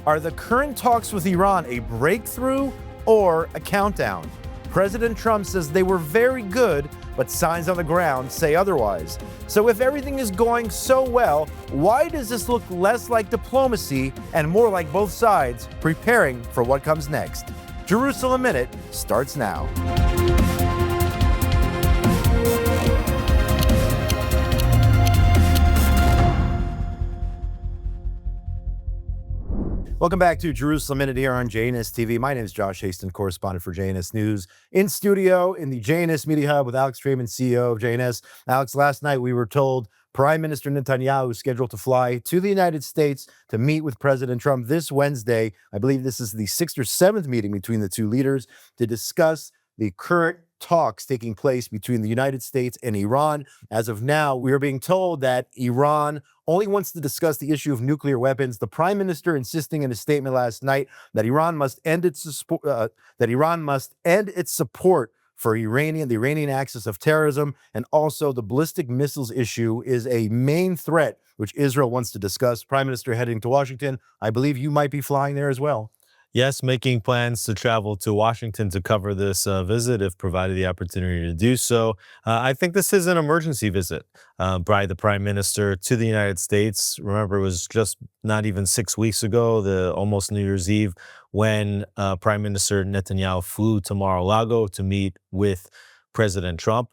Are the current talks with Iran a breakthrough or a countdown? President Trump says they were very good, but signs on the ground say otherwise. So if everything is going so well, why does this look less like diplomacy and more like both sides preparing for what comes next? Jerusalem Minute starts now. Welcome back to Jerusalem Minute here on JNS TV. My name is Josh Haston, correspondent for JNS News. In studio in the JNS Media Hub with Alex Trayman, CEO of JNS. Alex, last night we were told Prime Minister Netanyahu is scheduled to fly to the United States to meet with President Trump this Wednesday. I believe this is the 6th or 7th meeting between the two leaders to discuss the current talks taking place between the United States and Iran. As of now, we are being told that Iran only wants to discuss the issue of nuclear weapons. The prime minister insisting in a statement last night that Iran must end its support for the Iranian axis of terrorism, and also the ballistic missiles issue is a main threat which Israel wants to discuss. Prime Minister heading to Washington. I believe you might be flying there as well. Yes, making plans to travel to Washington to cover this visit if provided the opportunity to do so. I think this is an emergency visit by the Prime Minister to the United States. Remember, it was just not even 6 weeks ago, almost New Year's Eve, when Prime Minister Netanyahu flew to Mar-a-Lago to meet with President Trump.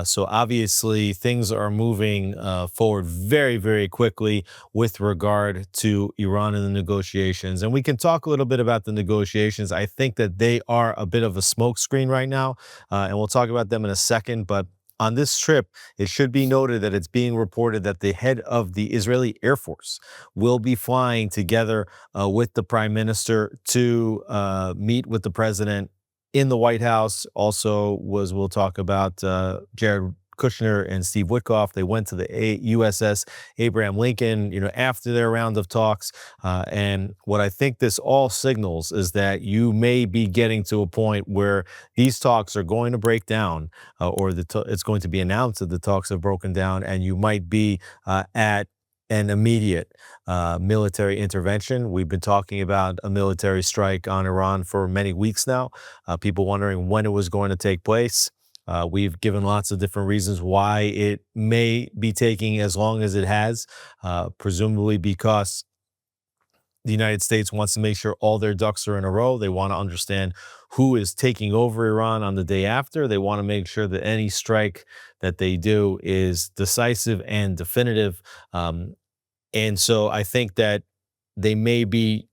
So obviously things are moving forward very, very quickly with regard to Iran and the negotiations. And we can talk a little bit about the negotiations. I think that they are a bit of a smokescreen right now, and we'll talk about them in a second. But on this trip, it should be noted that it's being reported that the head of the Israeli Air Force will be flying together with the Prime Minister to meet with the president in the White House. Also we'll talk about Jared Kushner and Steve Witkoff. They went to the USS Abraham Lincoln, after their round of talks. And what I think this all signals is that you may be getting to a point where these talks are going to break down, or it's going to be announced that the talks have broken down, and you might be at an immediate military intervention. We've been talking about a military strike on Iran for many weeks now. People wondering when it was going to take place. We've given lots of different reasons why it may be taking as long as it has, presumably because the United States wants to make sure all their ducks are in a row. They want to understand who is taking over Iran on the day after. They want to make sure that any strike that they do is decisive and definitive. And so I think that they may be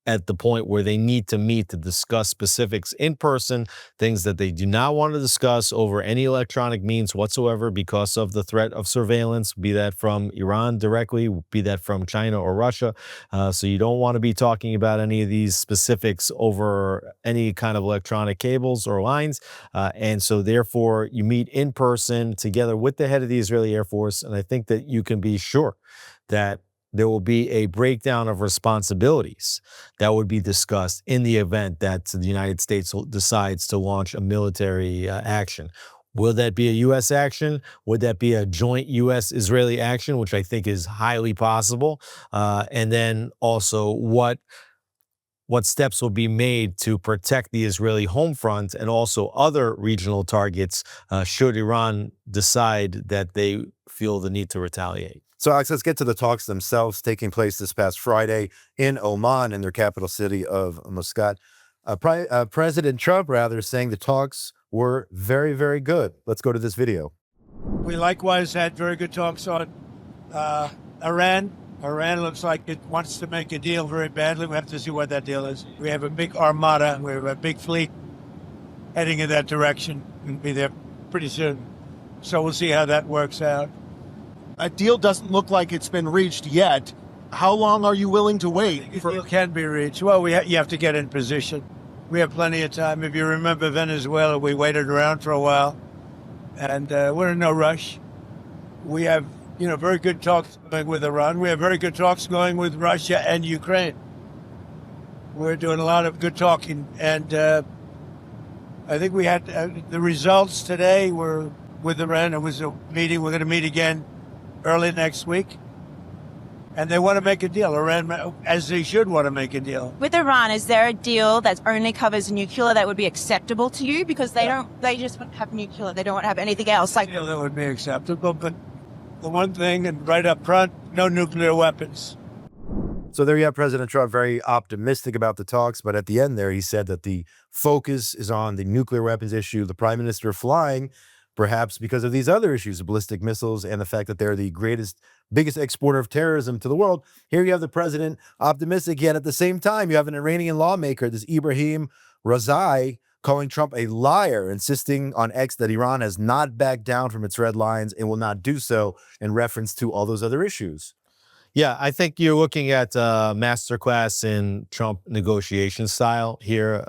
at the point where they need to meet to discuss specifics in person, things that they do not want to discuss over any electronic means whatsoever because of the threat of surveillance, be that from Iran directly, be that from China or Russia. So you don't want to be talking about any of these specifics over any kind of electronic cables or lines. And so therefore you meet in person together with the head of the Israeli Air Force. And I think that you can be sure that there will be a breakdown of responsibilities that would be discussed in the event that the United States decides to launch a military action. Will that be a U.S. action? Would that be a joint U.S.-Israeli action, which I think is highly possible? And then also what steps will be made to protect the Israeli home front and also other regional targets should Iran decide that they feel the need to retaliate. So, Alex, let's get to the talks themselves taking place this past Friday in Oman, in their capital city of Muscat. President Trump, saying the talks were very, very good. Let's go to this video. We likewise had very good talks on Iran. Iran looks like it wants to make a deal very badly. We have to see what that deal is. We have a big armada. We have a big fleet heading in that direction. We'll be there pretty soon. So we'll see how that works out. A deal doesn't look like it's been reached yet. How long are you willing to wait? A deal can be reached. Well, you have to get in position. We have plenty of time. If you remember Venezuela, we waited around for a while, and we're in no rush. We have, very good talks going with Iran. We have very good talks going with Russia and Ukraine. We're doing a lot of good talking, and I think we had the results today were with Iran. It was a meeting. We're going to meet again early next week. And they want to make a deal, Iran, as they should want to make a deal. With Iran, is there a deal that only covers nuclear that would be acceptable to you? Because they just want to have nuclear. They don't want to have anything else. Like, that would be acceptable, but the one thing, and right up front, no nuclear weapons. So there you have President Trump very optimistic about the talks, but at the end there, he said that the focus is on the nuclear weapons issue, the prime minister flying, perhaps because of these other issues, ballistic missiles, and the fact that they're the biggest exporter of terrorism to the world. Here you have the president optimistic, yet at the same time, you have an Iranian lawmaker, this Ibrahim Razai, calling Trump a liar, insisting on X that Iran has not backed down from its red lines and will not do so, in reference to all those other issues. Yeah, I think you're looking at a masterclass in Trump negotiation style here.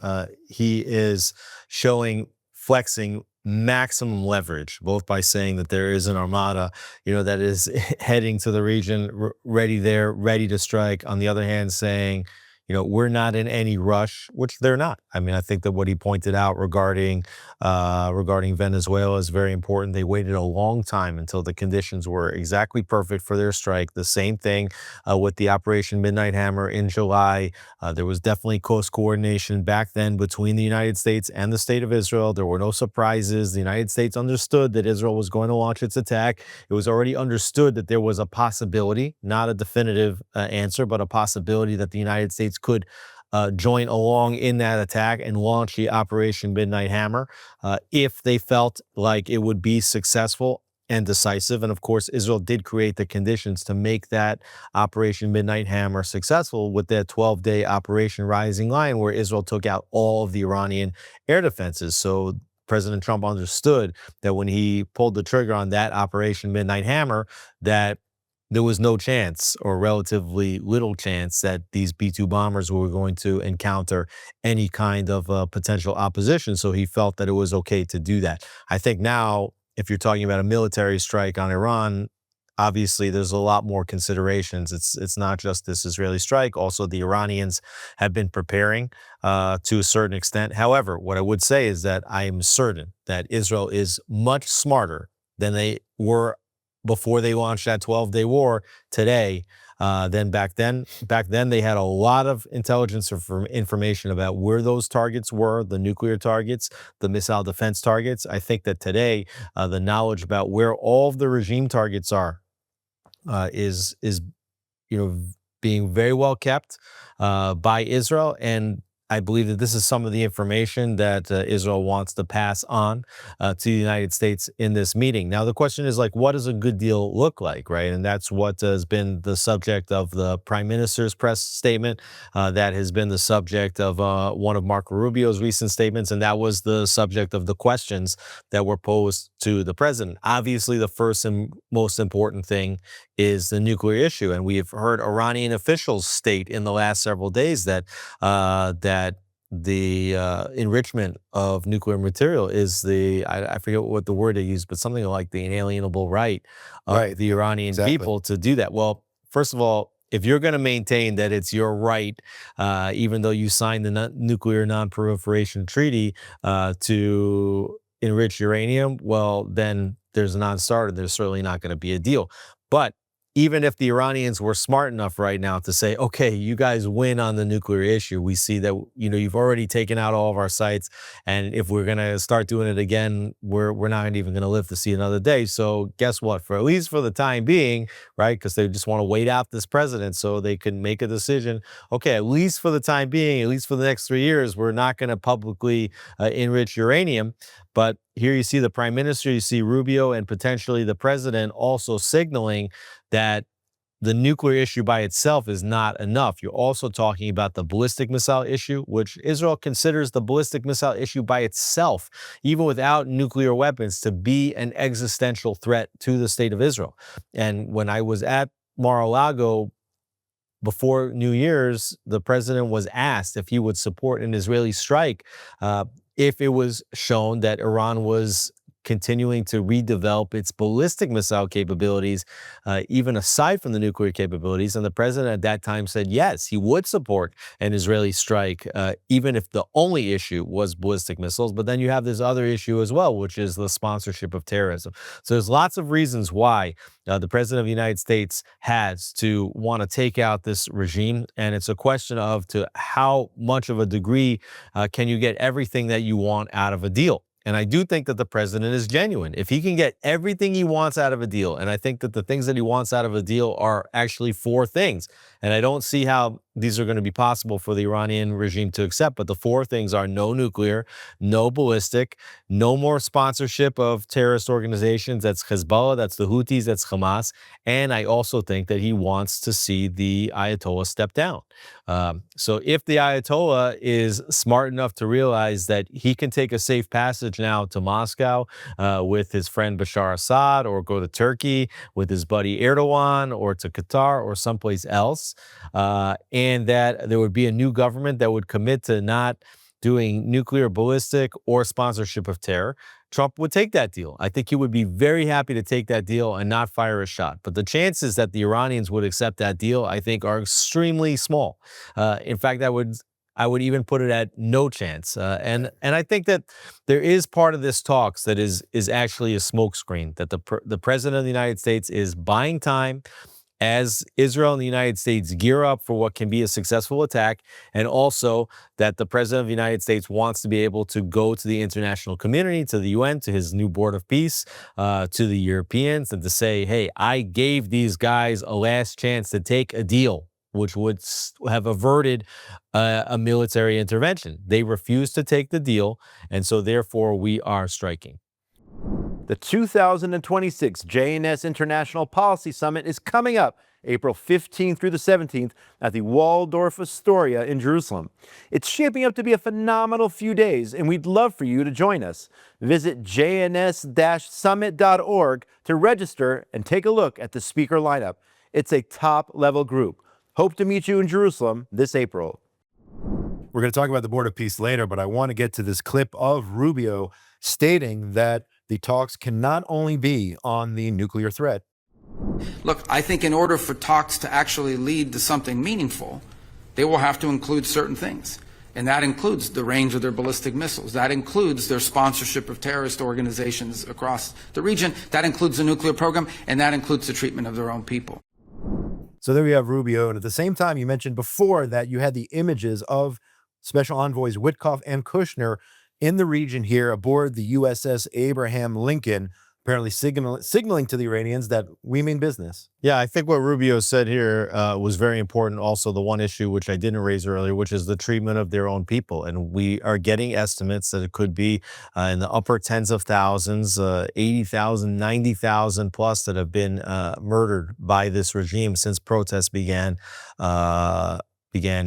He is flexing maximum leverage, both by saying that there is an armada, that is heading to the region, ready to strike. On the other hand, saying, we're not in any rush, which they're not. I mean, I think that what he pointed out regarding Venezuela is very important. They waited a long time until the conditions were exactly perfect for their strike. The same thing with the Operation Midnight Hammer in July. There was definitely close coordination back then between the United States and the State of Israel. There were no surprises. The United States understood that Israel was going to launch its attack. It was already understood that there was a possibility, not a definitive answer, but a possibility that the United States could join along in that attack and launch the Operation Midnight Hammer if they felt like it would be successful and decisive. And of course, Israel did create the conditions to make that Operation Midnight Hammer successful with that 12-day Operation Rising Lion, where Israel took out all of the Iranian air defenses. So President Trump understood that when he pulled the trigger on that Operation Midnight Hammer, that there was no chance, or relatively little chance, that these B-2 bombers were going to encounter any kind of potential opposition. So he felt that it was okay to do that. I think now, if you're talking about a military strike on Iran, obviously there's a lot more considerations. It's not just this Israeli strike. Also, the Iranians have been preparing to a certain extent. However, what I would say is that I am certain that Israel is much smarter than they were before they launched that 12-day war today than back then. Back then, they had a lot of intelligence information about where those targets were, the nuclear targets, the missile defense targets. I think that today, the knowledge about where all of the regime targets are is being very well kept by Israel. And I believe that this is some of the information that Israel wants to pass on to the United States in this meeting. Now, the question is, what does a good deal look like, right? And that's what has been the subject of the Prime Minister's press statement. That has been the subject of one of Marco Rubio's recent statements, and that was the subject of the questions that were posed to the president. Obviously, the first and most important thing is the nuclear issue, and we have heard Iranian officials state in the last several days that the enrichment of nuclear material is I forget what the word they use, but something like the inalienable right of the Iranian people to do that. Well, first of all, if you're going to maintain that it's your right, even though you signed the Nuclear Non-Proliferation Treaty to enrich uranium, well, then there's a non-starter. There's certainly not going to be a deal. But even if the Iranians were smart enough right now to say, okay, you guys win on the nuclear issue, we see that, you've already taken out all of our sites. And if we're going to start doing it again, we're not even going to live to see another day. So guess what? For at least for the time being, right? Because they just want to wait out this president so they can make a decision. Okay, at least for the time being, at least for the next 3 years, we're not going to publicly enrich uranium. But here you see the prime minister, you see Rubio, and potentially the president also signaling that the nuclear issue by itself is not enough. You're also talking about the ballistic missile issue, which Israel considers the ballistic missile issue by itself, even without nuclear weapons, to be an existential threat to the state of Israel. And when I was at Mar-a-Lago before New Year's, the president was asked if he would support an Israeli strike if it was shown that Iran was continuing to redevelop its ballistic missile capabilities, even aside from the nuclear capabilities. And the president at that time said, yes, he would support an Israeli strike, even if the only issue was ballistic missiles. But then you have this other issue as well, which is the sponsorship of terrorism. So there's lots of reasons why the president of the United States has to want to take out this regime. And it's a question of to how much of a degree can you get everything that you want out of a deal. And I do think that the president is genuine. If he can get everything he wants out of a deal, and I think that the things that he wants out of a deal are actually four things, and I don't see how these are going to be possible for the Iranian regime to accept, but the four things are no nuclear, no ballistic, no more sponsorship of terrorist organizations. That's Hezbollah, that's the Houthis, that's Hamas. And I also think that he wants to see the Ayatollah step down. So if the Ayatollah is smart enough to realize that he can take a safe passage now to Moscow with his friend Bashar Assad, or go to Turkey with his buddy Erdogan, or to Qatar or someplace else, and that there would be a new government that would commit to not doing nuclear, ballistic, or sponsorship of terror, Trump would take that deal. I think he would be very happy to take that deal and not fire a shot. But the chances that the Iranians would accept that deal, I think, are extremely small. In fact, I would even put it at no chance. And I think that there is part of this talks that is actually a smokescreen, that the president of the United States is buying time as Israel and the United States gear up for what can be a successful attack, and also that the president of the United States wants to be able to go to the international community, to the UN, to his new board of peace, to the Europeans, and to say, hey, I gave these guys a last chance to take a deal which would have averted a military intervention. They refused to take the deal, and so therefore we are striking. The 2026 JNS International Policy Summit is coming up April 15th through the 17th at the Waldorf Astoria in Jerusalem. It's shaping up to be a phenomenal few days, and we'd love for you to join us. Visit jns-summit.org to register and take a look at the speaker lineup. It's a top-level group. Hope to meet you in Jerusalem this April. We're going to talk about the Board of Peace later, but I want to get to this clip of Rubio stating that the talks can not only be on the nuclear threat. Look, I think in order for talks to actually lead to something meaningful, they will have to include certain things. And that includes the range of their ballistic missiles. That includes their sponsorship of terrorist organizations across the region. That includes the nuclear program, and that includes the treatment of their own people. So there we have Rubio. And at the same time, you mentioned before that you had the images of Special Envoys Witkoff and Kushner in the region here aboard the USS Abraham Lincoln, apparently signaling to the Iranians that we mean business. Yeah, I think what Rubio said here was very important. Also, the one issue which I didn't raise earlier, which is the treatment of their own people. And we are getting estimates that it could be in the upper tens of thousands, 80,000, 90,000 plus that have been murdered by this regime since protests began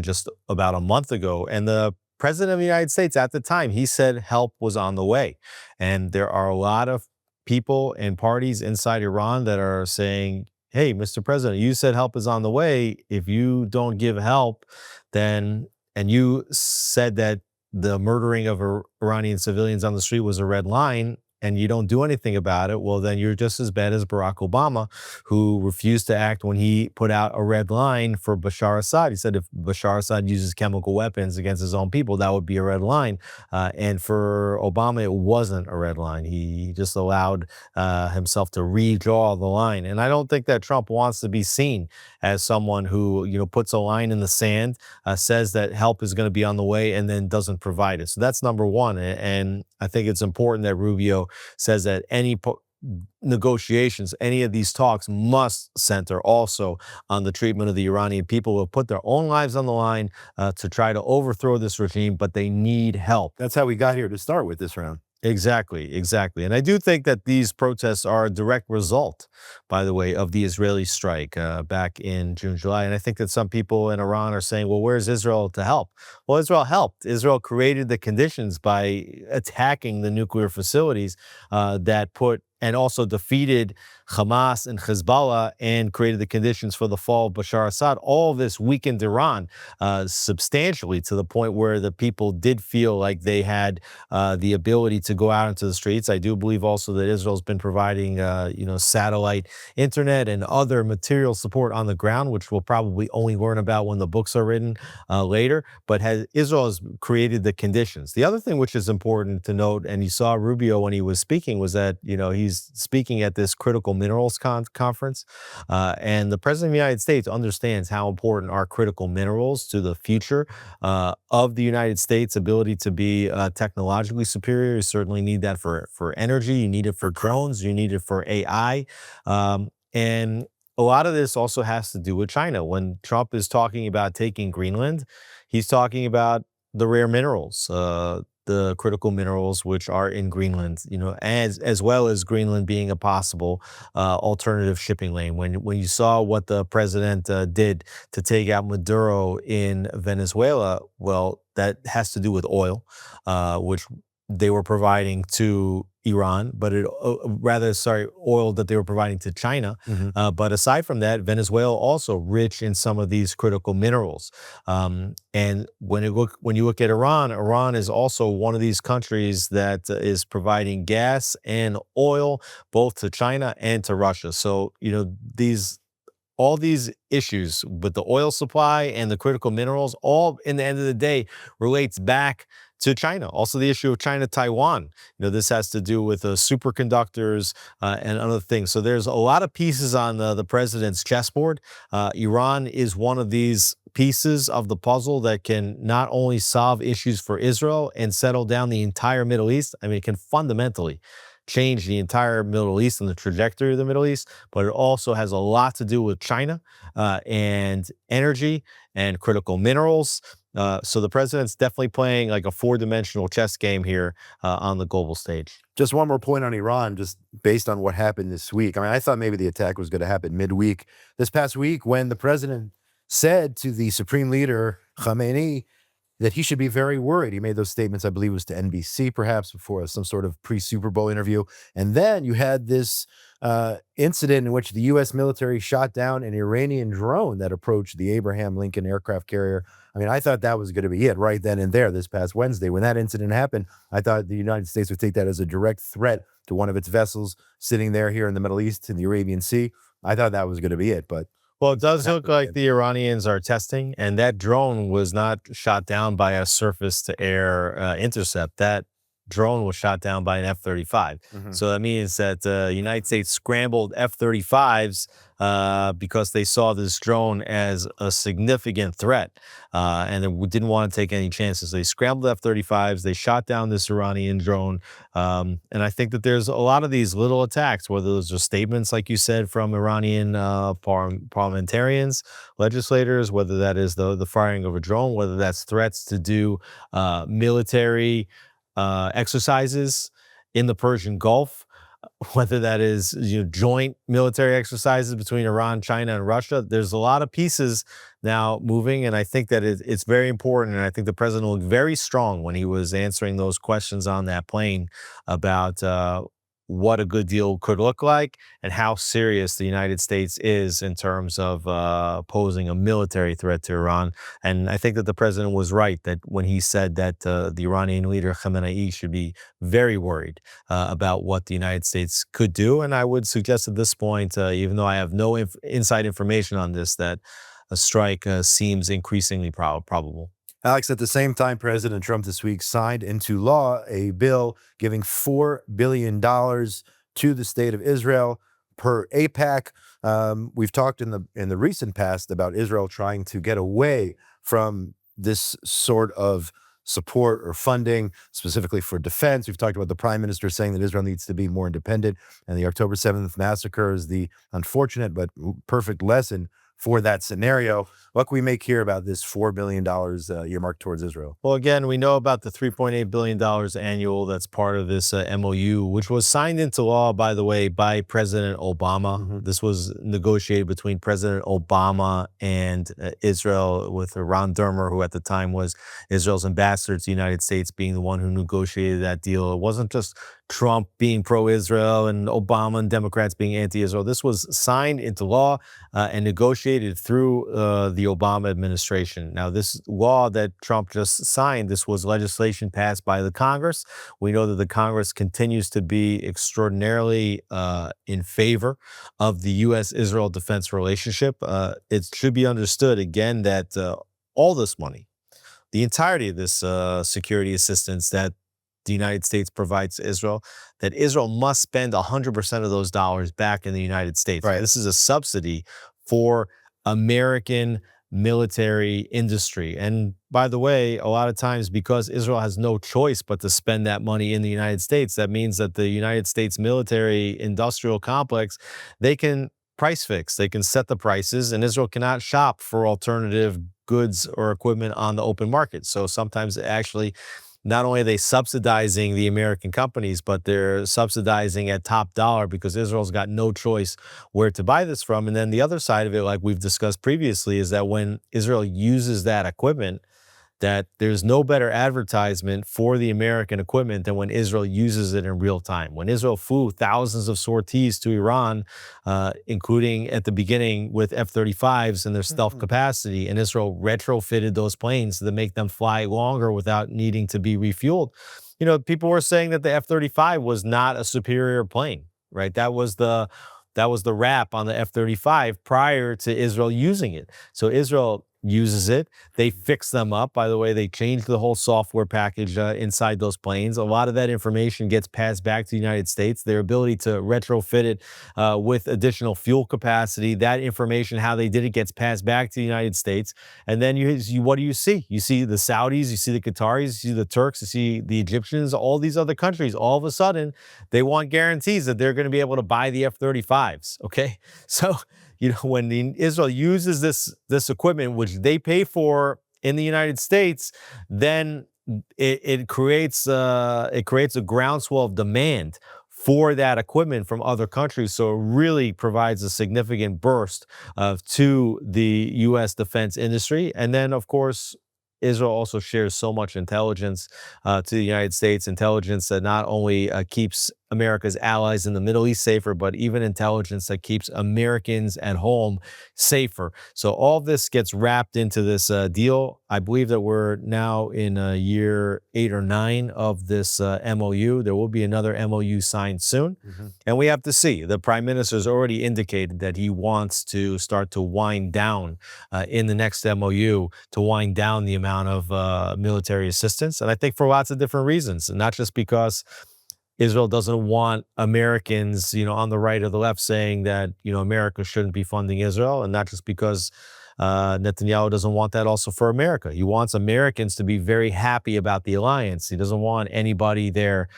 just about a month ago. And the President of the United States at the time, he said help was on the way. And there are a lot of people and parties inside Iran that are saying, hey, Mr. President, you said help is on the way. If you don't give help, then, and you said that the murdering of Iranian civilians on the street was a red line, and you don't do anything about it, well, then you're just as bad as Barack Obama, who refused to act when he put out a red line for Bashar Assad. He said if Bashar Assad uses chemical weapons against his own people, that would be a red line. And for Obama, it wasn't a red line. He just allowed himself to redraw the line. And I don't think that Trump wants to be seen as someone who, puts a line in the sand, says that help is going to be on the way, and then doesn't provide it. So that's number one. And I think it's important that Rubio says that any negotiations, any of these talks must center also on the treatment of the Iranian people who have put their own lives on the line to try to overthrow this regime, but they need help. That's how we got here to start with this round. Exactly. And I do think that these protests are a direct result, by the way, of the Israeli strike back in June, July. And I think that some people in Iran are saying, well, where's Israel to help? Well, Israel helped. Israel created the conditions by attacking the nuclear facilities that and also defeated Hamas and Hezbollah and created the conditions for the fall of Bashar Assad. All of this weakened Iran substantially, to the point where the people did feel like they had the ability to go out into the streets. I do believe also that Israel's been providing, satellite internet and other material support on the ground, which we'll probably only learn about when the books are written later. But Israel has created the conditions. The other thing which is important to note, and you saw Rubio when he was speaking, was that he's speaking at this critical minerals conference, and the president of the United States understands how important are critical minerals to the future of the United States' ability to be technologically superior. You certainly need that for energy. You need it for drones. You need it for AI. And a lot of this also has to do with China. When Trump is talking about taking Greenland, he's talking about the rare minerals, the critical minerals which are in Greenland, as well as Greenland being a possible alternative shipping lane. When you saw what the president did to take out Maduro in Venezuela, well, that has to do with oil, which they were providing to Iran, but oil that they were providing to China. But aside from that, Venezuela also rich in some of these critical minerals. And when you look at Iran, Iran is also one of these countries that is providing gas and oil both to China and to Russia. So, all these issues with the oil supply and the critical minerals, all in the end of the day relates back to China. Also, the issue of China-Taiwan. This has to do with superconductors and other things. So there's a lot of pieces on the president's chessboard. Iran is one of these pieces of the puzzle that can not only solve issues for Israel and settle down the entire Middle East. I mean, it can fundamentally change the entire Middle East and the trajectory of the Middle East, but it also has a lot to do with China and energy and critical minerals. So the president's definitely playing like a four-dimensional chess game here on the global stage. Just one more point on Iran, just based on what happened this week. I mean, I thought maybe the attack was going to happen midweek. This past week, when the president said to the supreme leader, Khamenei, that he should be very worried. He made those statements, I believe it was to NBC, perhaps before some sort of pre-Super Bowl interview. And then you had this incident in which the U.S. military shot down an Iranian drone that approached the Abraham Lincoln aircraft carrier. I mean, I thought that was going to be it right then and there this past Wednesday. When that incident happened, I thought the United States would take that as a direct threat to one of its vessels sitting there here in the Middle East, in the Arabian Sea. I thought that was going to be it, but well, it does look like the Iranians are testing, and that drone was not shot down by a surface-to-air intercept. That drone was shot down by an F-35. So that means that the United States scrambled F-35s because they saw this drone as a significant threat, and they didn't want to take any chances. They scrambled F-35s, they shot down this Iranian drone, and I think that there's a lot of these little attacks, whether those are statements, like you said, from Iranian parliamentarians, legislators, whether that is the firing of a drone, whether that's threats to do military exercises in the Persian Gulf, whether that is joint military exercises between Iran, China, and Russia. There's a lot of pieces now moving, and I think that it's very important, and I think the president looked very strong when he was answering those questions on that plane about what a good deal could look like and how serious the United States is in terms of posing a military threat to Iran. And I think that the president was right that when he said that the Iranian leader Khamenei should be very worried about what the United States could do. And I would suggest at this point, even though I have no inside information on this, that a strike seems increasingly probable. Alex, at the same time, President Trump this week signed into law a bill giving $4 billion to the state of Israel per AIPAC. We've talked in the recent past about Israel trying to get away from this sort of support or funding, specifically for defense. We've talked about the prime minister saying that Israel needs to be more independent, and the October 7th massacre is the unfortunate but perfect lesson for that scenario. What can we make here about this $4 billion earmarked towards Israel? Well, again, we know about the $3.8 billion annual that's part of this MOU, which was signed into law, by the way, by President Obama. This was negotiated between President Obama and Israel, with Ron Dermer, who at the time was Israel's ambassador to the United States, being the one who negotiated that deal. It wasn't just Trump being pro-Israel and Obama and Democrats being anti-Israel. This was signed into law and negotiated through the Obama administration. Now, this law that Trump just signed, this was legislation passed by the Congress. We know that the Congress continues to be extraordinarily in favor of the U.S.-Israel defense relationship. It should be understood, again, that all this money, the entirety of this security assistance that the United States provides to Israel, that Israel must spend 100% of those dollars back in the United States. Right. This is a subsidy for American military industry. And by the way, a lot of times, because Israel has no choice but to spend that money in the United States, that means that the United States military industrial complex, they can price fix, they can set the prices, and Israel cannot shop for alternative goods or equipment on the open market. So sometimes actually, not only are they subsidizing the American companies, but they're subsidizing at top dollar, because Israel's got no choice where to buy this from. And then the other side of it, like we've discussed previously, is that when Israel uses that equipment, that there's no better advertisement for the American equipment than when Israel uses it in real time. When Israel flew thousands of sorties to Iran, including at the beginning with F-35s and their stealth capacity, and Israel retrofitted those planes to make them fly longer without needing to be refueled. You know, people were saying that the F-35 was not a superior plane, right? That was the wrap on the F-35 prior to Israel using it. So Israel uses it. They fix them up. By the way, they changed the whole software package inside those planes. A lot of that information gets passed back to the United States. Their ability to retrofit it with additional fuel capacity, that information, how they did it, gets passed back to the United States. And then what do you see? You see the Saudis, you see the Qataris, you see the Turks, you see the Egyptians, all these other countries. All of a sudden, they want guarantees that they're going to be able to buy the F-35s, okay? So, you know, when Israel uses this equipment, which they pay for in the United States, then it creates a groundswell of demand for that equipment from other countries. So it really provides a significant burst to the U.S. defense industry. And then, of course, Israel also shares so much intelligence to the United States, intelligence that not only keeps America's allies in the Middle East safer, but even intelligence that keeps Americans at home safer. So all this gets wrapped into this deal. I believe that we're now in year 8 or 9 of this MOU. There will be another MOU signed soon. And we have to see. The Prime Minister has already indicated that he wants to start to wind down in the next MOU, to wind down the amount of military assistance. And I think for lots of different reasons, and not just because Israel doesn't want Americans, you know, on the right or the left saying that, you know, America shouldn't be funding Israel, and not just because Netanyahu doesn't want that also for America. He wants Americans to be very happy about the alliance. He doesn't want anybody there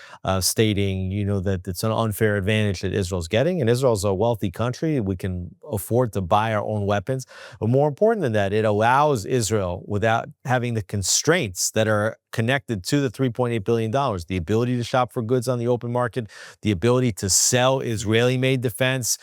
stating, you know, that it's an unfair advantage that Israel's getting. And Israel's a wealthy country. We can afford to buy our own weapons. But more important than that, it allows Israel, without having the constraints that are connected to the $3.8 billion, the ability to shop for goods on the open market, the ability to sell Israeli-made defense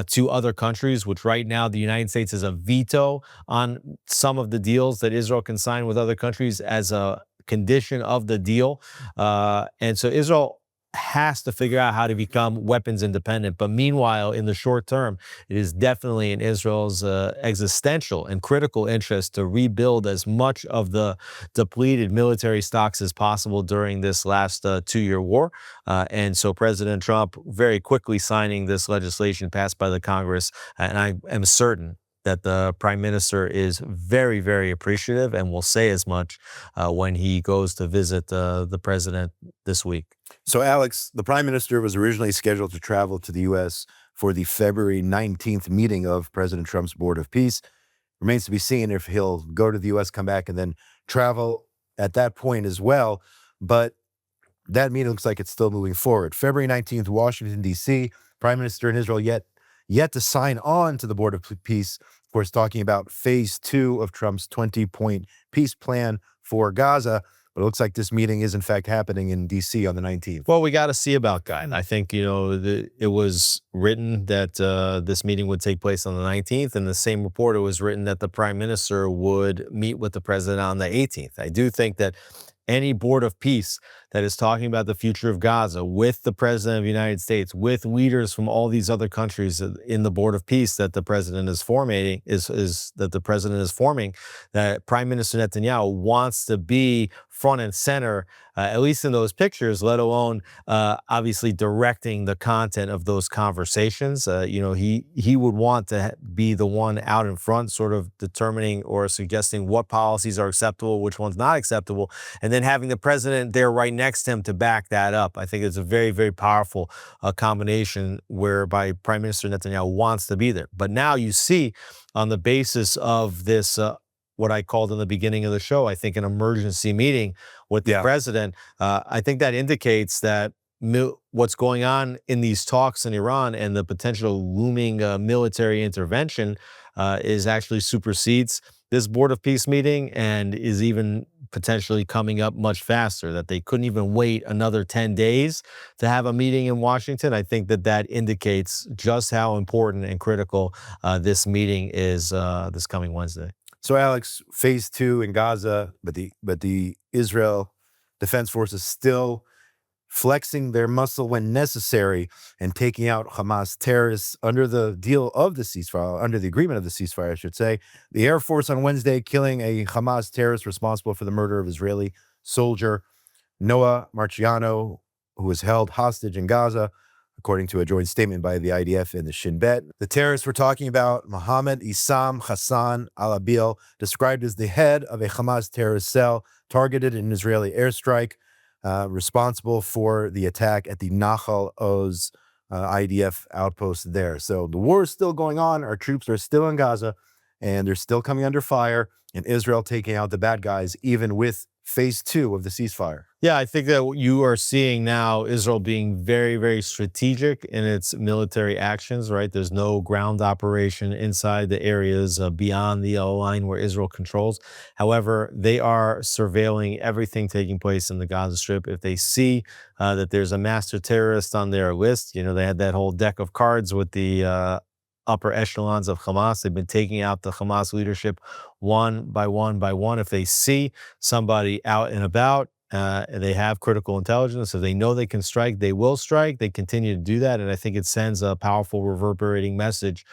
to other countries, which right now the United States has a veto on some of the deals that Israel can sign with other countries as a condition of the deal. And so Israel has to figure out how to become weapons independent. But meanwhile, in the short term, it is definitely in Israel's existential and critical interest to rebuild as much of the depleted military stocks as possible during this last 2-year war. And so President Trump very quickly signing this legislation passed by the Congress. And I am certain that the Prime Minister is very, very appreciative and will say as much when he goes to visit the President this week. So, Alex, the Prime Minister was originally scheduled to travel to the U.S. for the February 19th meeting of President Trump's Board of Peace. Remains to be seen if he'll go to the U.S., come back, and then travel at that point as well. But that meeting looks like it's still moving forward. February 19th, Washington, D.C., Prime Minister in Israel yet to sign on to the Board of Peace of course, talking about phase 2 of Trump's 20-point peace plan for Gaza. But it looks like this meeting is, in fact, happening in D.C. on the 19th. Well, we got to see about Guy. I think, it was written that this meeting would take place on the 19th. In the same report, it was written that the prime minister would meet with the president on the 18th. I do think that any board of peace that is talking about the future of Gaza with the president of the United States, with leaders from all these other countries in the board of peace that the president is forming, that Prime Minister Netanyahu wants to be front and center, at least in those pictures, let alone obviously directing the content of those conversations. He would want to be the one out in front, sort of determining or suggesting what policies are acceptable, which ones not acceptable, and then having the president there right next to him to back that up. I think it's a very, very powerful combination whereby Prime Minister Netanyahu wants to be there. But now you see, on the basis of this, what I called in the beginning of the show, I think an emergency meeting with the president, I think that indicates that what's going on in these talks in Iran and the potential looming military intervention is actually supersedes this board of peace meeting and is even potentially coming up much faster, that they couldn't even wait another 10 days to have a meeting in Washington. I think that indicates just how important and critical this meeting is this coming Wednesday. So, Alex, phase 2 in Gaza, but the Israel Defense Forces still flexing their muscle when necessary and taking out Hamas terrorists under the deal of the ceasefire, under the agreement of the ceasefire, I should say. The Air Force on Wednesday killing a Hamas terrorist responsible for the murder of Israeli soldier Noah Marciano, who was held hostage in Gaza, according to a joint statement by the IDF and the Shin Bet. The terrorists we're talking about, Mohammed Issam Hassan al-Abil, described as the head of a Hamas terrorist cell targeted in an Israeli airstrike, responsible for the attack at the Nahal Oz IDF outpost there. So the war is still going on. Our troops are still in Gaza, and they're still coming under fire, and Israel taking out the bad guys, even with phase 2 of the ceasefire. Yeah, I think that you are seeing now Israel being very, very strategic in its military actions, right? There's no ground operation inside the areas beyond the yellow line where Israel controls. However, they are surveilling everything taking place in the Gaza Strip. If they see that there's a master terrorist on their list, they had that whole deck of cards with the upper echelons of Hamas. They've been taking out the Hamas leadership one by one by one. If they see somebody out and about, they have critical intelligence. If they know they can strike, they will strike. They continue to do that. And I think it sends a powerful reverberating message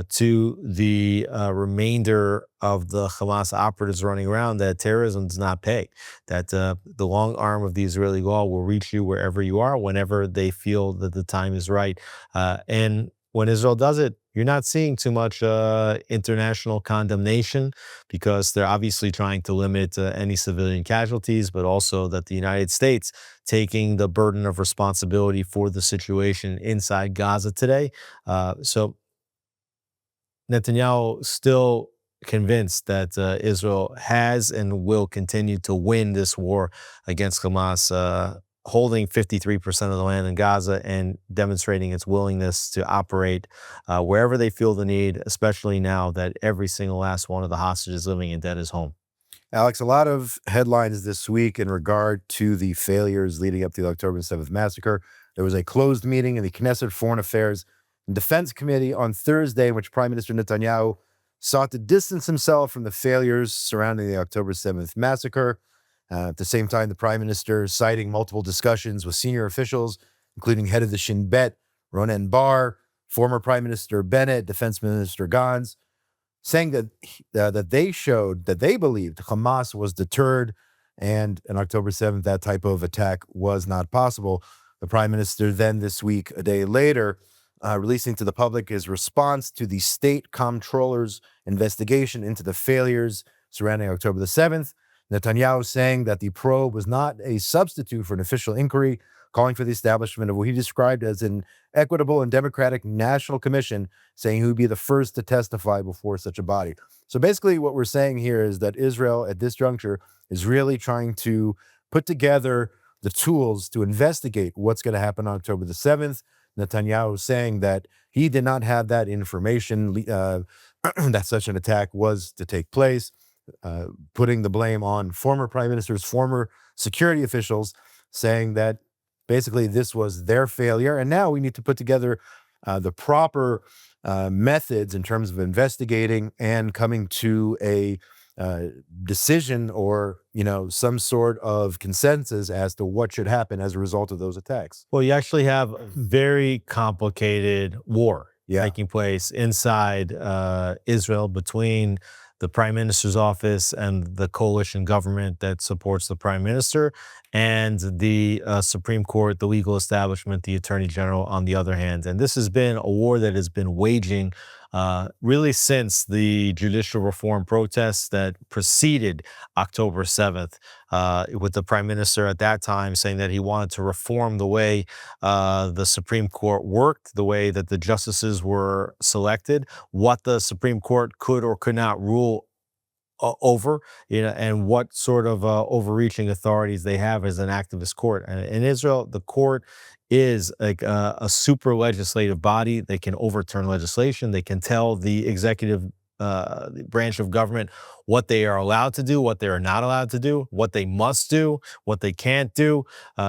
to the remainder of the Hamas operatives running around that terrorism does not pay, that the long arm of the Israeli law will reach you wherever you are, whenever they feel that the time is right. And when Israel does it, you're not seeing too much international condemnation, because they're obviously trying to limit any civilian casualties, but also that the United States taking the burden of responsibility for the situation inside Gaza today. So Netanyahu still convinced that Israel has and will continue to win this war against Hamas, holding 53% of the land in Gaza and demonstrating its willingness to operate wherever they feel the need, especially now that every single last one of the hostages living in debt is home. Alex, a lot of headlines this week in regard to the failures leading up to the October 7th massacre. There was a closed meeting in the Knesset Foreign Affairs and Defense Committee on Thursday in which Prime Minister Netanyahu sought to distance himself from the failures surrounding the October 7th massacre. At the same time, the prime minister citing multiple discussions with senior officials, including head of the Shin Bet, Ronen Bar, former Prime Minister Bennett, Defense Minister Gantz, saying that they showed that they believed Hamas was deterred, and on October 7th, that type of attack was not possible. The prime minister then this week, a day later, releasing to the public his response to the state comptroller's investigation into the failures surrounding October the 7th. Netanyahu saying that the probe was not a substitute for an official inquiry, calling for the establishment of what he described as an equitable and democratic national commission, saying he would be the first to testify before such a body. So basically what we're saying here is that Israel at this juncture is really trying to put together the tools to investigate what's going to happen on October the 7th. Netanyahu saying that he did not have that information that such an attack was to take place, putting the blame on former prime ministers, former security officials, saying that basically this was their failure. And now we need to put together the proper methods in terms of investigating and coming to a decision or, some sort of consensus as to what should happen as a result of those attacks. Well, you actually have a very complicated war taking place inside Israel between the prime minister's office and the coalition government that supports the prime minister, and the Supreme Court, the legal establishment, the attorney general on the other hand. And this has been a war that has been waging really since the judicial reform protests that preceded October 7th, with the prime minister at that time saying that he wanted to reform the way the Supreme Court worked, the way that the justices were selected, what the Supreme Court could or could not rule over, and what sort of overreaching authorities they have as an activist court. And in Israel, the court is like a super legislative body. They can overturn legislation. They can tell the executive branch of government what they are allowed to do, what they are not allowed to do, what they must do, what they can't do.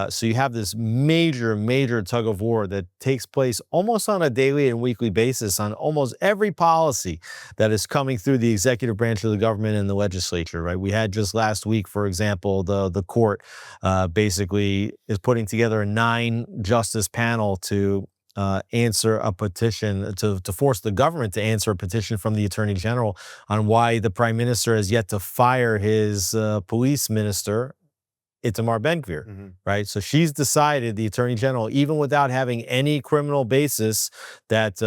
So you have this major, major tug of war that takes place almost on a daily and weekly basis on almost every policy that is coming through the executive branch of the government and the legislature, right? We had just last week, for example, the court basically is putting together a 9-justice panel to answer a petition, to force the government to answer a petition from the attorney general on why the prime minister has yet to fire his police minister, Itamar Ben-Gvir, right? So she's decided, the attorney general, even without having any criminal basis, that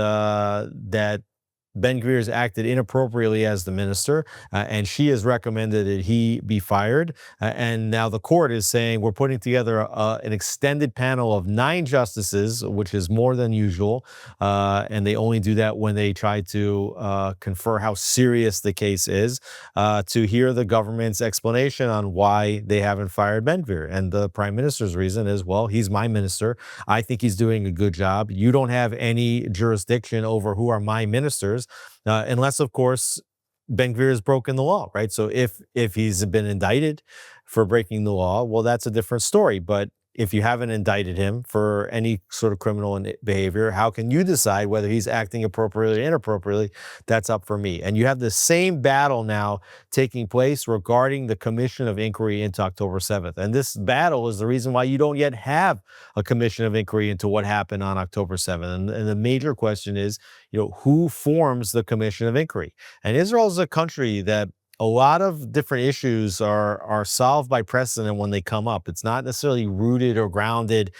Ben-Gvir has acted inappropriately as the minister, and she has recommended that he be fired. And now the court is saying we're putting together an extended panel of 9 justices, which is more than usual. And they only do that when they try to confer how serious the case is, to hear the government's explanation on why they haven't fired Ben-Gvir. And the prime minister's reason is, well, he's my minister. I think he's doing a good job. You don't have any jurisdiction over who are my ministers. Unless, of course, Ben-Gvir has broken the law, right? So if he's been indicted for breaking the law, well, that's a different story. But if you haven't indicted him for any sort of criminal behavior, how can you decide whether he's acting appropriately or inappropriately? That's up for me. And you have the same battle now taking place regarding the commission of inquiry into October 7th. And this battle is the reason why you don't yet have a commission of inquiry into what happened on October 7th. And the major question is, who forms the commission of inquiry? And Israel is a country that a lot of different issues are solved by precedent when they come up. It's not necessarily rooted or grounded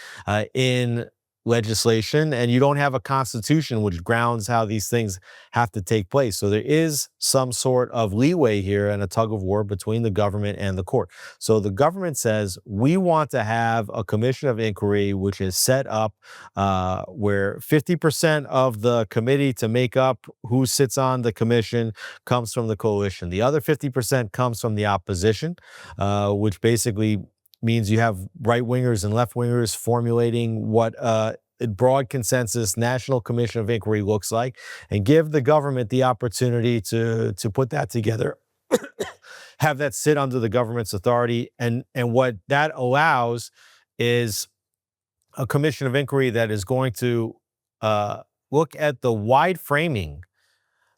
in legislation, and you don't have a constitution which grounds how these things have to take place. So there is some sort of leeway here and a tug of war between the government and the court. So the government says, we want to have a commission of inquiry which is set up where 50% of the committee to make up who sits on the commission comes from the coalition. The other 50% comes from the opposition, which basically means you have right-wingers and left-wingers formulating what a broad consensus national commission of inquiry looks like, and give the government the opportunity to put that together, have that sit under the government's authority. And what that allows is a commission of inquiry that is going to look at the wide framing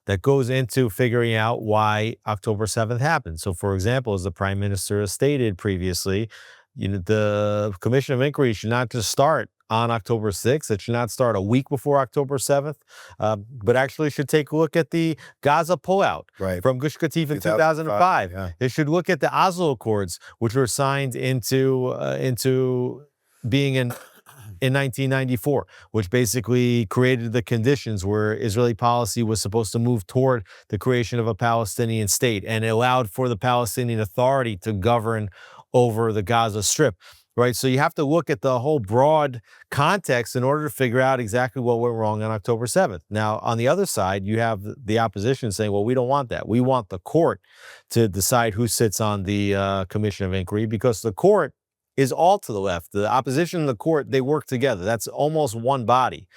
that goes into figuring out why October 7th happened. So, for example, as the prime minister has stated previously, the commission of inquiry should not just start on October 6th. It should not start a week before October 7th, but actually should take a look at the Gaza pullout from Gush Katif in 2005. Yeah. It should look at the Oslo Accords, which were signed into being in 1994, which basically created the conditions where Israeli policy was supposed to move toward the creation of a Palestinian state, and it allowed for the Palestinian Authority to govern over the Gaza Strip, right? So you have to look at the whole broad context in order to figure out exactly what went wrong on October 7th. Now, on the other side, you have the opposition saying, well, we don't want that. We want the court to decide who sits on the commission of inquiry, because the court is all to the left. The opposition and the court, they work together. That's almost one body.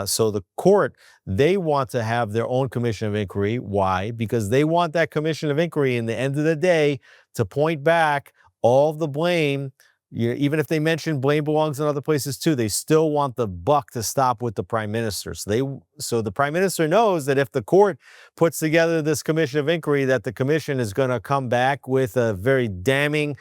So the court, they want to have their own commission of inquiry. Why? Because they want that commission of inquiry in the end of the day to point back all of the blame. Even if they mention blame belongs in other places too, they still want the buck to stop with the prime minister. So the prime minister knows that if the court puts together this commission of inquiry, that the commission is going to come back with a very damning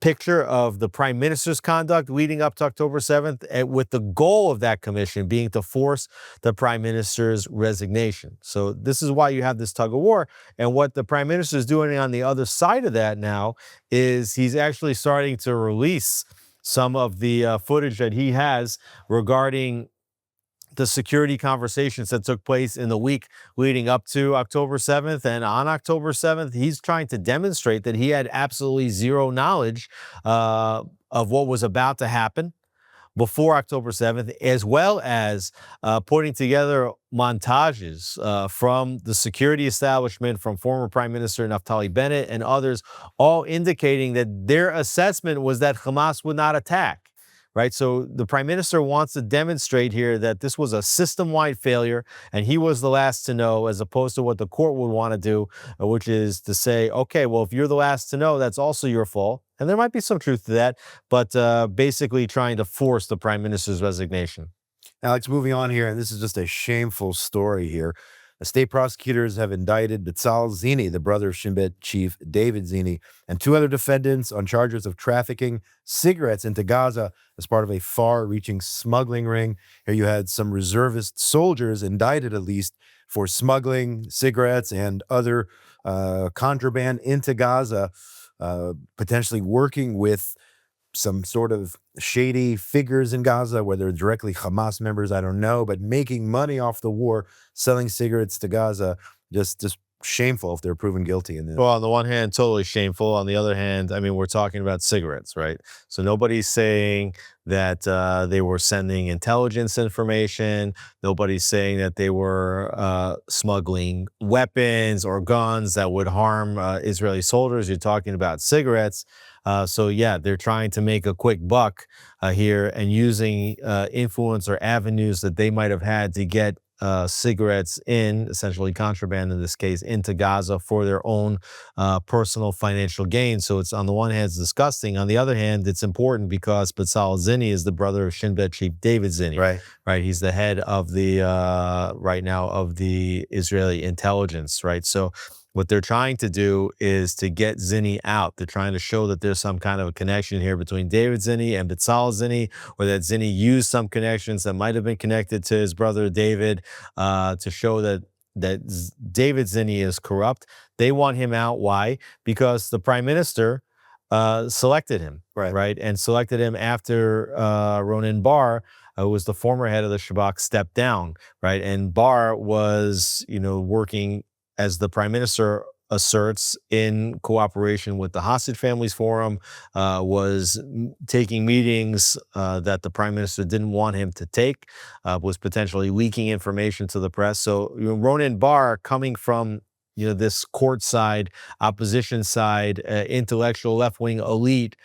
picture of the prime minister's conduct leading up to October 7th, with the goal of that commission being to force the prime minister's resignation. So this is why you have this tug of war. And what the prime minister is doing on the other side of that now is he's actually starting to release some of the footage that he has regarding the security conversations that took place in the week leading up to October 7th. And on October 7th, he's trying to demonstrate that he had absolutely zero knowledge of what was about to happen before October 7th, as well as putting together montages from the security establishment, from former Prime Minister Naftali Bennett and others, all indicating that their assessment was that Hamas would not attack. Right. So the prime minister wants to demonstrate here that this was a system-wide failure and he was the last to know, as opposed to what the court would want to do, which is to say, OK, well, if you're the last to know, that's also your fault. And there might be some truth to that, but basically trying to force the prime minister's resignation. Alex, moving on here, and this is just a shameful story here. The state prosecutors have indicted Bezalel Zini, the brother of Shin Bet chief David Zini, and 2 other defendants on charges of trafficking cigarettes into Gaza as part of a far-reaching smuggling ring. Here you had some reservist soldiers indicted, at least, for smuggling cigarettes and other contraband into Gaza, potentially working with some sort of shady figures in Gaza, whether directly Hamas members, I don't know, but making money off the war, selling cigarettes to Gaza, just shameful if they're proven guilty in this. Well, on the one hand, totally shameful. On the other hand, I mean, we're talking about cigarettes, right? So nobody's saying that they were sending intelligence information. Nobody's saying that they were smuggling weapons or guns that would harm Israeli soldiers. You're talking about cigarettes. So yeah, they're trying to make a quick buck here and using influence or avenues that they might have had to get cigarettes in, essentially contraband in this case, into Gaza for their own personal financial gain. So it's, on the one hand, it's disgusting. On the other hand, it's important because Bezalel Zini is the brother of Shin Bet chief David Zini. Right. He's the head of the right now of the Israeli intelligence. Right. So what they're trying to do is to get Zini out. They're trying to show that there's some kind of a connection here between David Zini and Bezalel Zini, or that Zini used some connections that might have been connected to his brother David to show that David Zini is corrupt. They want him out. Why? Because the prime minister selected him, right? And selected him after Ronen Bar, who was the former head of the Shabak, stepped down, right? And Bar was, working, as the prime minister asserts, in cooperation with the Hostage Families Forum, was taking meetings that the prime minister didn't want him to take, was potentially leaking information to the press. So Ronen Bar, coming from this court side, opposition side, intellectual left-wing elite,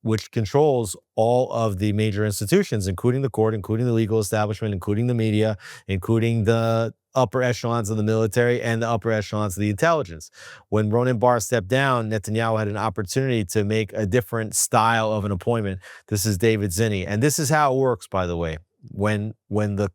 which controls all of the major institutions, including the court, including the legal establishment, including the media, including the upper echelons of the military and the upper echelons of the intelligence. When Ronen Bar stepped down, Netanyahu had an opportunity to make a different style of an appointment. This is David Zini. And this is how it works, by the way. When the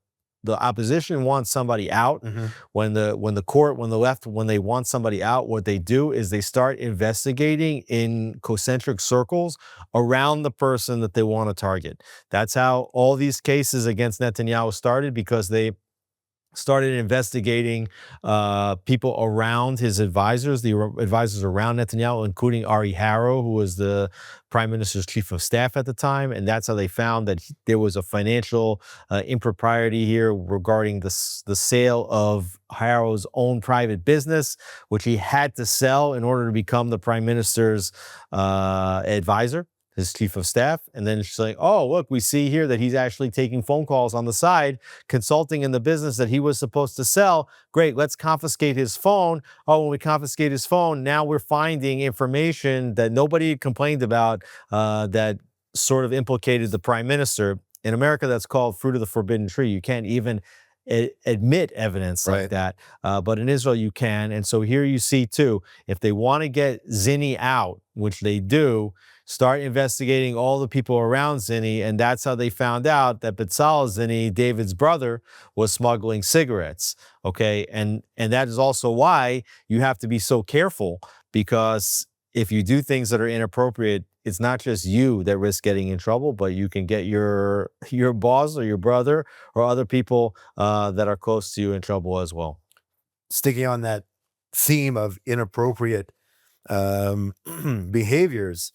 opposition wants somebody out, when the court, when the left, when they want somebody out, what they do is they start investigating in concentric circles around the person that they want to target. That's how all these cases against Netanyahu started, because they started investigating people around his advisors, the advisors around Netanyahu, including Ari Harrow, who was the prime minister's chief of staff at the time. And that's how they found that there was a financial impropriety here regarding the sale of Harrow's own private business, which he had to sell in order to become the prime minister's advisor. his chief of staff. And then she's like, oh, look, we see here that he's actually taking phone calls on the side, consulting in the business that he was supposed to sell. Great, let's confiscate his phone. Oh, when we confiscate his phone, now we're finding information that nobody complained about that sort of implicated the prime minister. In America, that's called fruit of the forbidden tree. You can't even admit evidence like that. But in Israel, you can. And so here you see, too, if they want to get Zinni out, which they do, start investigating all the people around Zinni. And that's how they found out that Bezalel Zinni, David's brother, was smuggling cigarettes. Okay. And that is also why you have to be so careful, because if you do things that are inappropriate, it's not just you that risk getting in trouble, but you can get your boss or your brother or other people that are close to you in trouble as well. Sticking on that theme of inappropriate behaviors,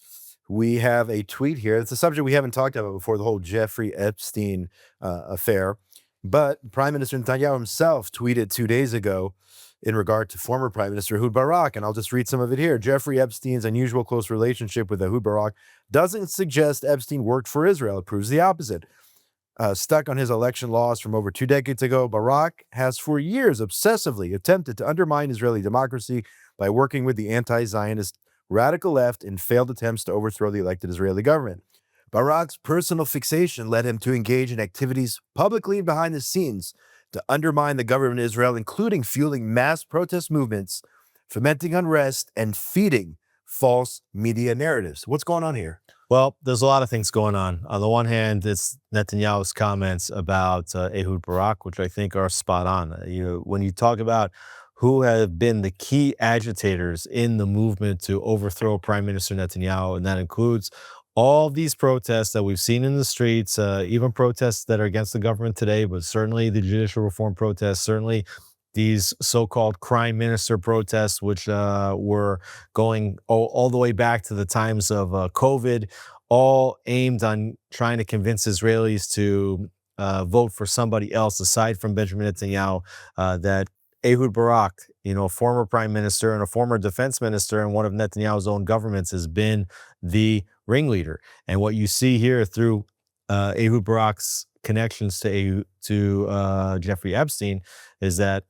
we have a tweet here. It's a subject we haven't talked about before, the whole Jeffrey Epstein affair. But Prime Minister Netanyahu himself tweeted 2 days ago in regard to former Prime Minister Ehud Barak, and I'll just read some of it here. Jeffrey Epstein's unusual close relationship with Ehud Barak doesn't suggest Epstein worked for Israel. It proves the opposite. Stuck on his election loss from over 2 decades ago, Barak has for years obsessively attempted to undermine Israeli democracy by working with the anti-Zionist radical left in failed attempts to overthrow the elected Israeli government. Barak's personal fixation led him to engage in activities publicly and behind the scenes to undermine the government of Israel, including fueling mass protest movements, fomenting unrest, and feeding false media narratives. What's going on here? Well, there's a lot of things going on. On the one hand, it's Netanyahu's comments about Ehud Barak, which I think are spot on. When you talk about who have been the key agitators in the movement to overthrow Prime Minister Netanyahu, and that includes all these protests that we've seen in the streets, even protests that are against the government today, but certainly the judicial reform protests, certainly these so-called crime minister protests, which were going all the way back to the times of COVID, all aimed on trying to convince Israelis to vote for somebody else aside from Benjamin Netanyahu, that Ehud Barak, former prime minister and a former defense minister in one of Netanyahu's own governments, has been the ringleader. And what you see here through Ehud Barak's connections to Jeffrey Epstein is that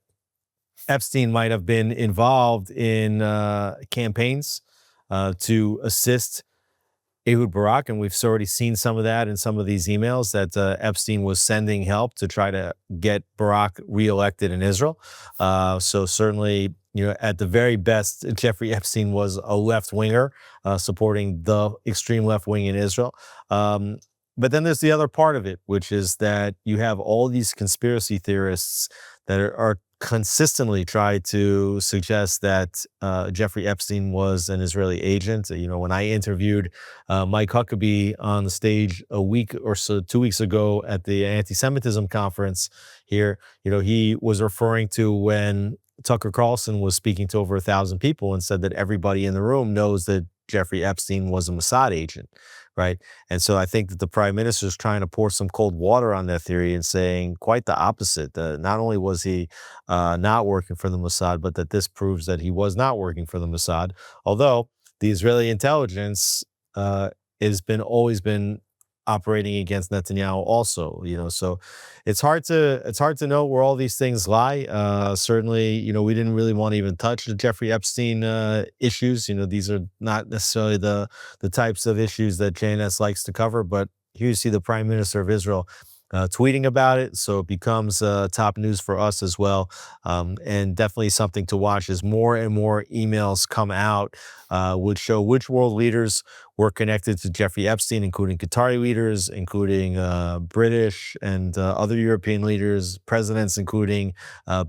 Epstein might have been involved in campaigns to assist Ehud Barak, and we've already seen some of that in some of these emails that Epstein was sending help to try to get Barak reelected in Israel. So certainly, at the very best, Jeffrey Epstein was a left-winger supporting the extreme left wing in Israel. But then there's the other part of it, which is that you have all these conspiracy theorists that are consistently try to suggest that Jeffrey Epstein was an Israeli agent. When I interviewed Mike Huckabee on the stage a week or so, 2 weeks ago at the anti-Semitism conference here, he was referring to when Tucker Carlson was speaking to over 1,000 people and said that everybody in the room knows that Jeffrey Epstein was a Mossad agent, right? And so I think that the prime minister is trying to pour some cold water on that theory and saying quite the opposite. Not only was he not working for the Mossad, but that this proves that he was not working for the Mossad. Although the Israeli intelligence has always been operating against Netanyahu also, so it's hard to know where all these things lie. Certainly, we didn't really want to even touch the Jeffrey Epstein issues. These are not necessarily the types of issues that JNS likes to cover, but here you see the Prime Minister of Israel tweeting about it, so it becomes top news for us as well, and definitely something to watch as more and more emails come out which show which world leaders were connected to Jeffrey Epstein, including Qatari leaders, including British and other European leaders, presidents, including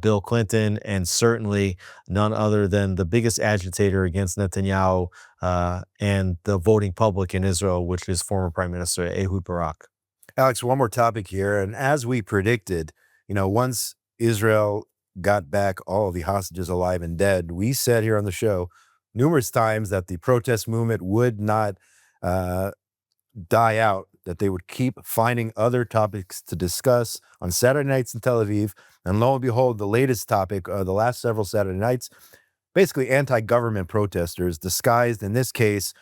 Bill Clinton, and certainly none other than the biggest agitator against Netanyahu and the voting public in Israel, which is former Prime Minister Ehud Barak. Alex, one more topic here. And as we predicted, once Israel got back all of the hostages alive and dead, we said here on the show numerous times that the protest movement would not die out, that they would keep finding other topics to discuss on Saturday nights in Tel Aviv. And lo and behold, the latest topic, the last several Saturday nights, basically anti-government protesters disguised, in this case,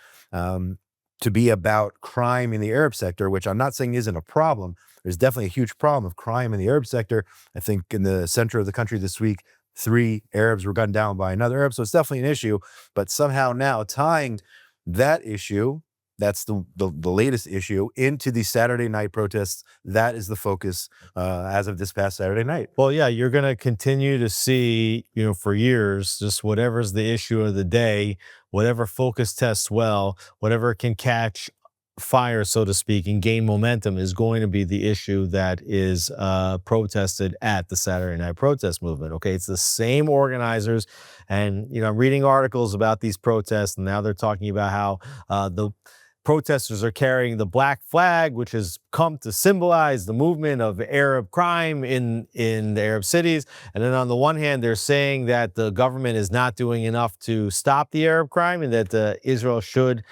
to be about crime in the Arab sector, which I'm not saying isn't a problem. There's definitely a huge problem of crime in the Arab sector. I think in the center of the country this week, 3 Arabs were gunned down by another Arab. So it's definitely an issue. But somehow now tying that issue, that's the latest issue, into the Saturday night protests, that is the focus as of this past Saturday night. Well, yeah, you're going to continue to see, for years, just whatever's the issue of the day, whatever focus tests well, whatever can catch fire, so to speak, and gain momentum is going to be the issue that is protested at the Saturday night protest movement. Okay, it's the same organizers. And, I'm reading articles about these protests, and now they're talking about how the protesters are carrying the black flag, which has come to symbolize the movement of Arab crime in the Arab cities. And then on the one hand, they're saying that the government is not doing enough to stop the Arab crime, and that Israel should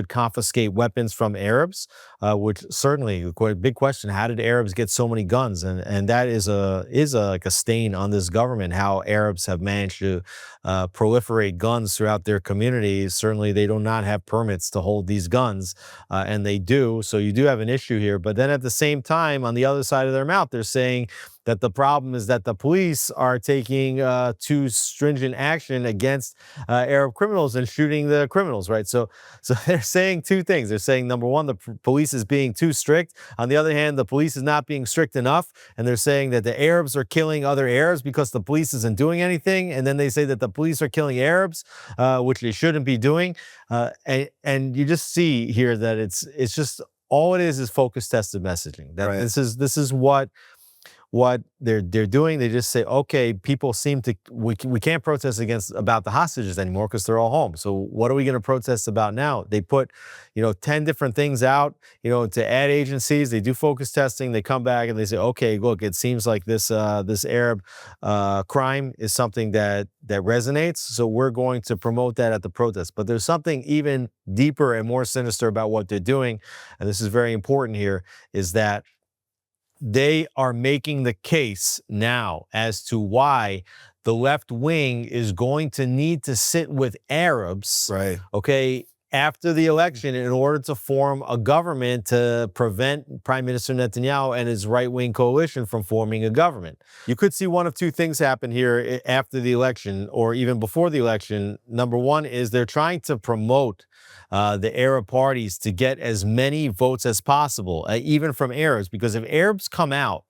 confiscate weapons from Arabs, which certainly quite a big question. How did Arabs get so many guns? And that is like a stain on this government, how Arabs have managed to proliferate guns throughout their communities. Certainly they do not have permits to hold these guns, and they do. So you do have an issue here. But then at the same time, on the other side of their mouth, they're saying that the problem is that the police are taking too stringent action against Arab criminals and shooting the criminals, right? So they're saying two things. They're saying, number one, the police is being too strict. On the other hand, the police is not being strict enough. And they're saying that the Arabs are killing other Arabs because the police isn't doing anything. And then they say that the police are killing Arabs, which they shouldn't be doing. And you just see here that it's just all it is focus tested messaging. That Right. This is what they're doing. They just say, okay, people seem to, we can't protest about the hostages anymore because they're all home. So what are we going to protest about now? They put 10 different things out to add agencies. They do focus testing. They come back and they say, okay, look, it seems like this Arab crime is something that resonates, so we're going to promote that at the protest. But there's something even deeper and more sinister about what they're doing, and this is very important here, is that they are making the case now as to why the left wing is going to need to sit with Arabs, Right. okay, after the election in order to form a government to prevent Prime Minister Netanyahu and his right-wing coalition from forming a government. You could see one of two things happen here after the election or even before the election. Number one is they're trying to promote the Arab parties to get as many votes as possible, even from Arabs, because if Arabs come out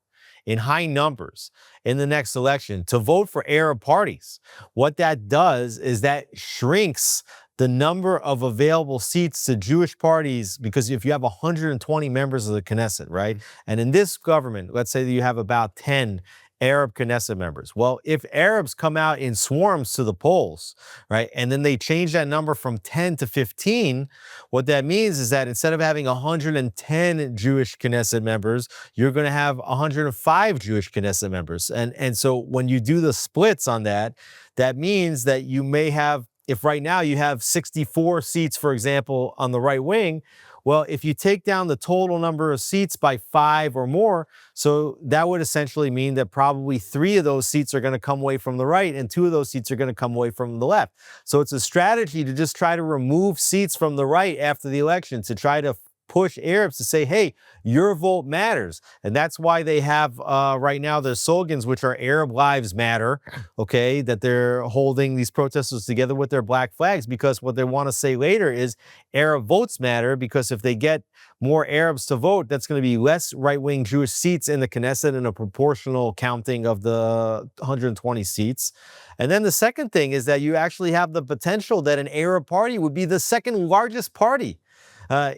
in high numbers in the next election to vote for Arab parties, what that does is that shrinks the number of available seats to Jewish parties, because if you have 120 members of the Knesset, right? And in this government, let's say that you have about 10 Arab Knesset members. Well, if Arabs come out in swarms to the polls, right, and then they change that number from 10 to 15, what that means is that instead of having 110 Jewish Knesset members, you're going to have 105 Jewish Knesset members. And so when you do the splits on that, that means that you may have, if right now you have 64 seats, for example, on the right wing, well, if you take down the total number of seats by 5 or more, so that would essentially mean that probably 3 of those seats are going to come away from the right and 2 of those seats are going to come away from the left. So it's a strategy to just try to remove seats from the right after the election to try to push Arabs to say, hey, your vote matters. And that's why they have right now their slogans, which are Arab Lives Matter, okay, that they're holding these protesters together with their black flags, because what they want to say later is Arab votes matter, because if they get more Arabs to vote, that's going to be less right-wing Jewish seats in the Knesset in a proportional counting of the 120 seats. And then the second thing is that you actually have the potential that an Arab party would be the second largest party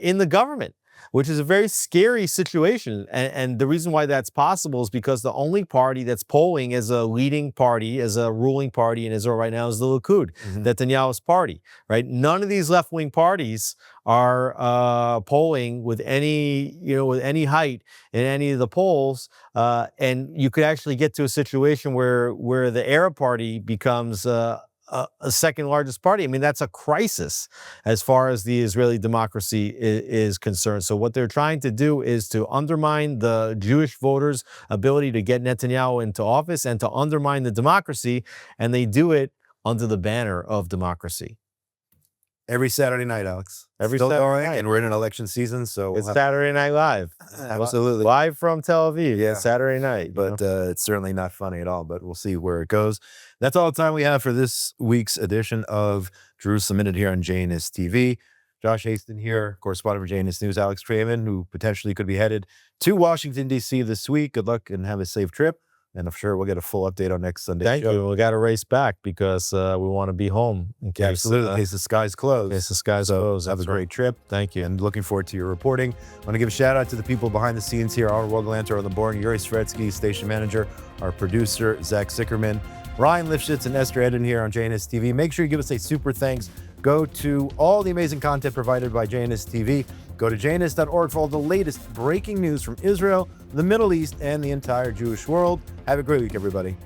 in the government, which is a very scary situation. And the reason why that's possible is because the only party that's polling as a leading party, as a ruling party in Israel right now is the Likud, Netanyahu's party, right? None of these left-wing parties are polling with any height in any of the polls. And you could actually get to a situation where the Arab party becomes a second largest party. I mean, that's a crisis as far as the Israeli democracy is concerned. So what they're trying to do is to undermine the Jewish voters' ability to get Netanyahu into office and to undermine the democracy, and they do it under the banner of democracy. Every Saturday night, Alex. Every Still Saturday going, night. and we're in an election season, so It's Saturday Night Live. Absolutely. Live from Tel Aviv. Yeah. It's Saturday night. But it's certainly not funny at all, but we'll see where it goes. That's all the time we have for this week's edition of Jerusalem Minute here on JNS TV. Josh Haston here, correspondent for JNS News. Alex Trayman, who potentially could be headed to Washington, D.C. this week. Good luck and have a safe trip. And I'm sure we'll get a full update on next Sunday. Thank you. We got to race back because we want to be home in case, Absolutely. In case the skies close. In case the skies close. Have a That's right. great trip. Thank you. And looking forward to your reporting. I want to give a shout out to the people behind the scenes here. Our Wogelanter on the board, Yuri Svretsky, station manager, our producer, Zach Sickerman, Ryan Lifshitz, and Esther Eden here on JNS TV. Make sure you give us a super thanks. Go to all the amazing content provided by JNS TV. Go to jns.org for all the latest breaking news from Israel, the Middle East, and the entire Jewish world. Have a great week, everybody.